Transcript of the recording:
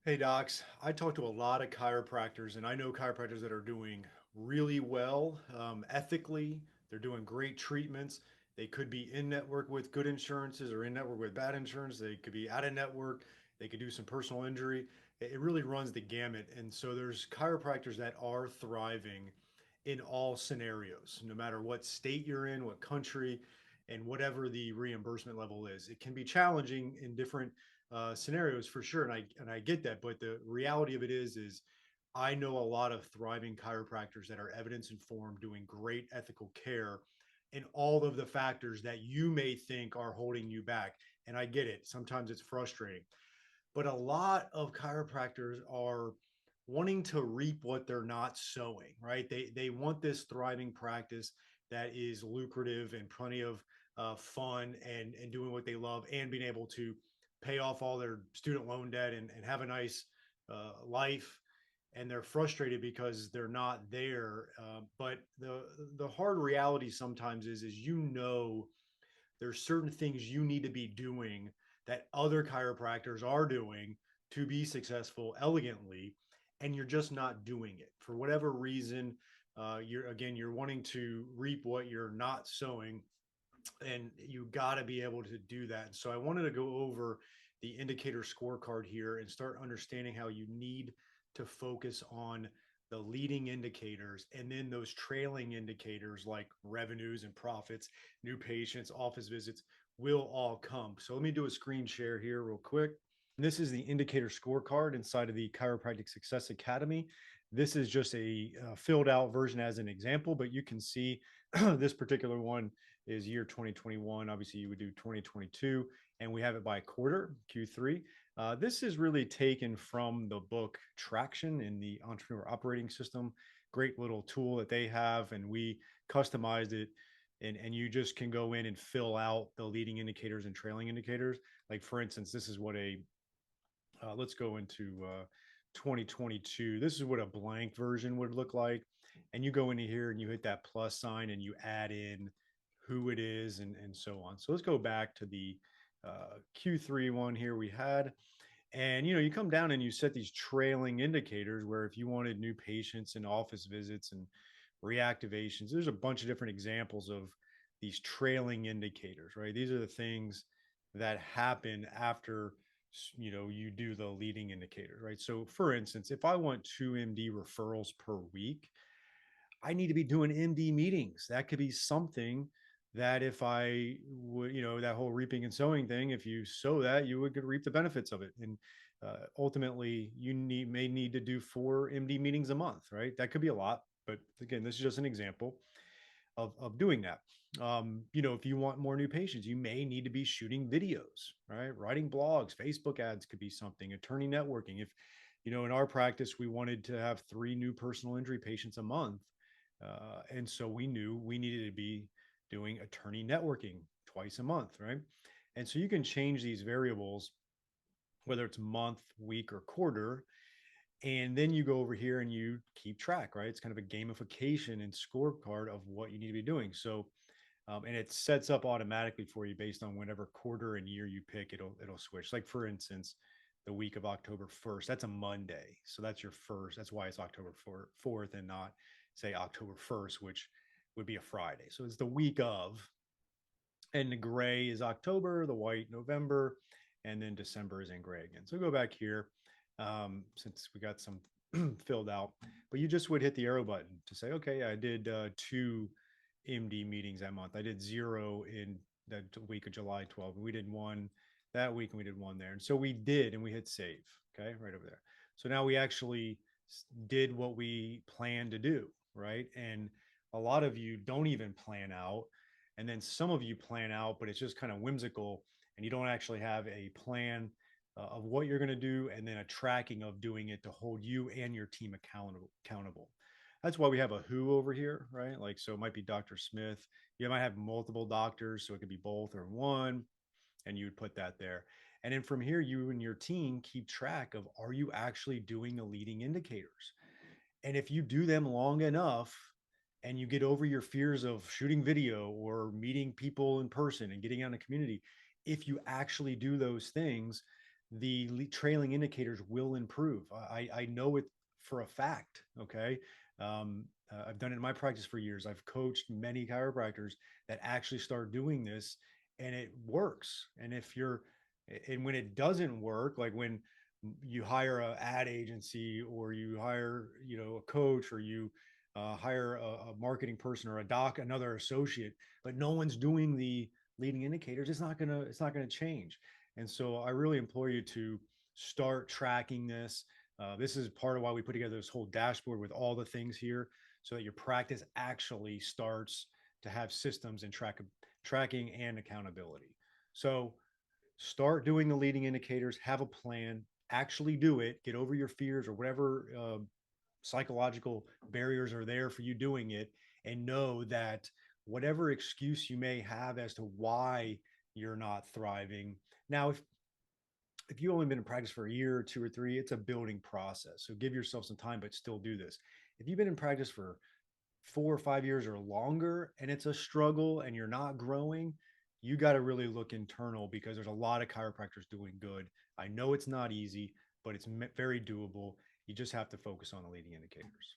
Hey docs, I talk to a lot of chiropractors, and I know chiropractors that are doing really well ethically. They're doing great treatments. They could be in network with good insurances or in network with bad insurance. They could be out of network. They could do some personal injury. It really runs the gamut. And so there's chiropractors that are thriving in all scenarios, no matter what state you're in, what country, and whatever the reimbursement level is. It can be challenging in different scenarios for sure, and I get that. But the reality of it is I know a lot of thriving chiropractors that are evidence informed, doing great ethical care, in all of the factors that you may think are holding you back. And I get it. Sometimes it's frustrating, but a lot of chiropractors are wanting to reap what they're not sowing, right? They want this thriving practice that is lucrative and plenty of fun and doing what they love and being able to pay off all their student loan debt and have a nice life. And they're frustrated because they're not there. But the hard reality sometimes is there's certain things you need to be doing that other chiropractors are doing to be successful elegantly, and you're just not doing it for whatever reason. You're wanting to reap what you're not sowing, and you got to be able to do that. So I wanted to go over the indicator scorecard here and start understanding how you need to focus on the leading indicators and then those trailing indicators like revenues and profits, new patients, office visits will all come. So let me do a screen share here real quick. And this is the indicator scorecard inside of the Chiropractic Success Academy. This is just a filled out version as an example, but you can see this particular one is year 2021. Obviously, you would do 2022, and we have it by quarter, Q3. This is really taken from the book Traction in the Entrepreneur Operating System. Great little tool that they have, and we customized it. And you just can go in and fill out the leading indicators and trailing indicators. Like, for instance, this is what let's go into 2022. This is what a blank version would look like. And you go into here and you hit that plus sign and you add in who it is and so on. So let's go back to the Q3 one here we had. And you come down and you set these trailing indicators where if you wanted new patients and office visits and reactivations, there's a bunch of different examples of these trailing indicators, right? These are the things that happen after you do the leading indicators, right? So for instance, if I want 2 MD referrals per week, I need to be doing MD meetings. That could be something that if I would, that whole reaping and sowing thing, if you sow that, you would reap the benefits of it. And ultimately, may need to do 4 MD meetings a month, right? That could be a lot, but again, this is just an example of doing that. If you want more new patients, you may need to be shooting videos, right? Writing blogs, Facebook ads could be something, attorney networking. If, in our practice, we wanted to have 3 new personal injury patients a month. And so we knew we needed to be doing attorney networking twice a month, right? And so you can change these variables, whether it's month, week, or quarter, and then you go over here and you keep track, right? It's kind of a gamification and scorecard of what you need to be doing. So, and it sets up automatically for you based on whatever quarter and year you pick. It'll switch. Like for instance, the week of October 1st, that's a Monday, so that's your first. That's why it's October 4th and not say October 1st, which would be a Friday. So it's the week of, and the gray is October, the white November, and then December is in gray again. So go back here, since we got some filled out, but you just would hit the arrow button to say, okay, I did 2 MD meetings that month. I did 0 in that week of July 12th. We did 1 that week and we did 1 there. And so we did, and we hit save, okay, right over there. So now we actually did what we planned to do, right? And a lot of you don't even plan out, and then some of you plan out, but it's just kind of whimsical, and you don't actually have a plan of what you're going to do, and then a tracking of doing it to hold you and your team accountable. That's why we have a who over here, right? Like, so it might be Dr. Smith. You might have multiple doctors, so it could be both or one, and you would put that there. And then from here, you and your team keep track of, are you actually doing the leading indicators? And if you do them long enough and you get over your fears of shooting video or meeting people in person and getting out in the community, if you actually do those things, the trailing indicators will improve. I know it for a fact. Okay. I've done it in my practice for years. I've coached many chiropractors that actually start doing this, and it works. And when it doesn't work, like when you hire a ad agency, or you hire, a coach, or you hire a marketing person, or another associate, but no one's doing the leading indicators, it's not gonna change. And so I really implore you to start tracking this. This is part of why we put together this whole dashboard with all the things here, so that your practice actually starts to have systems and tracking and accountability. So start doing the leading indicators, have a plan, actually do it, get over your fears or whatever psychological barriers are there for you doing it, and know that whatever excuse you may have as to why you're not thriving. Now, if you've only been in practice for a year or two or three, it's a building process. So give yourself some time, but still do this. If you've been in practice for 4 or 5 years or longer and it's a struggle and you're not growing, you got to really look internal, because there's a lot of chiropractors doing good. I know it's not easy, but it's very doable. You just have to focus on the leading indicators.